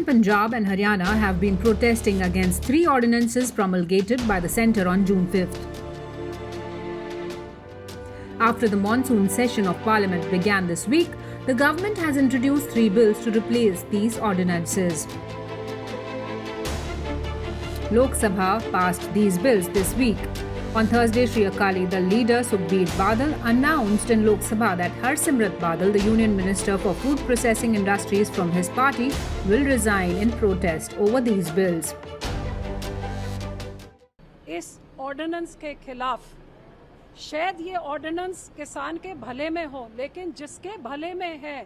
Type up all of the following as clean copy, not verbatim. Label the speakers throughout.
Speaker 1: in Punjab and Haryana have been protesting against 3 ordinances promulgated by the centre on June 5th. After the monsoon session of Parliament began this week, the government has introduced 3 bills to replace these ordinances. Lok Sabha passed these bills this week. On Thursday, Shri Akali Dal leader Sukhbir Badal announced in Lok Sabha that Harsimrat Badal, the Union Minister for Food Processing Industries from his party, will resign in protest over these bills.
Speaker 2: इस ordinance के खिलाफ शायद ये ordinance किसान के भले में हो, लेकिन जिसके भले में है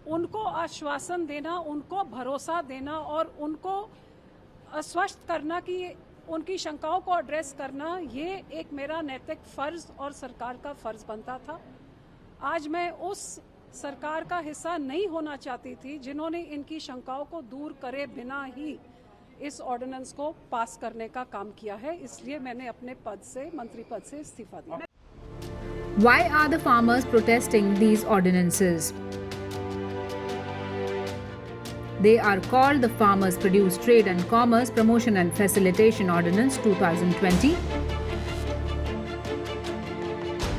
Speaker 2: उनको आश्वासन देना, उनको भरोसा देना और उनको आश्वस्त करना कि उनकी शंकाओं को एड्रेस करना, ये एक मेरा नैतिक फर्ज और सरकार का फर्ज बनता था। आज मैं उस सरकार का हिस्सा नहीं होना चाहती थी जिन्होंने इनकी शंकाओं को दूर करे बिना ही इस ऑर्डिनेंस को पास करने का काम किया है, इसलिए मैंने अपने पद से, मंत्री पद से इस्तीफा दिया।
Speaker 1: Why are the farmers protesting these ordinances? They are called the Farmers Produce Trade and Commerce Promotion and Facilitation Ordinance 2020,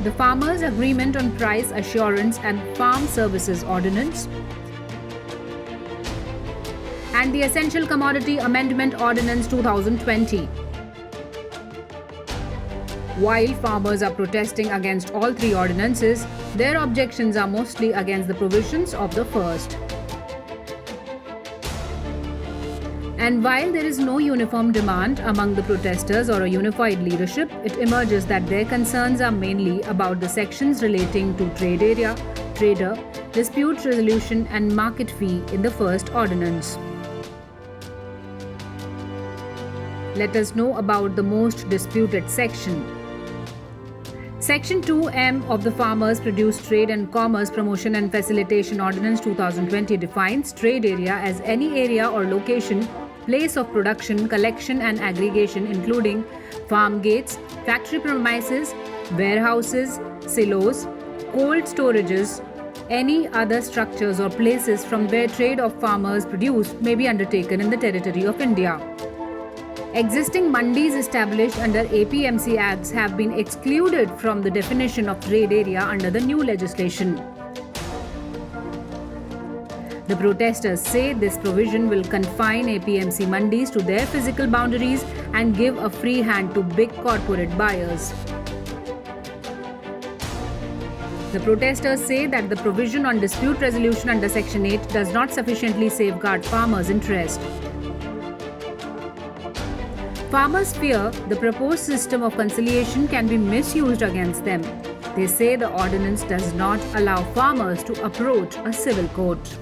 Speaker 1: the Farmers Agreement on Price Assurance and Farm Services Ordinance, and the Essential Commodity Amendment Ordinance 2020. While farmers are protesting against all 3 ordinances, their objections are mostly against the provisions of the first. And while there is no uniform demand among the protesters or a unified leadership, it emerges that their concerns are mainly about the sections relating to trade area, trader, dispute resolution and market fee in the first ordinance. Let us know about the most disputed section. Section 2M of the Farmers Produce Trade and Commerce Promotion and Facilitation Ordinance 2020 defines trade area as any area or location, place of production, collection and aggregation including farm gates, factory premises, warehouses, silos, cold storages, any other structures or places from where trade of farmers' produce may be undertaken in the territory of India. Existing mandis established under APMC Acts have been excluded from the definition of trade area under the new legislation. The protesters say this provision will confine APMC mandis to their physical boundaries and give a free hand to big corporate buyers. The protesters say that the provision on dispute resolution under Section 8 does not sufficiently safeguard farmers' interest. Farmers fear the proposed system of conciliation can be misused against them. They say the ordinance does not allow farmers to approach a civil court.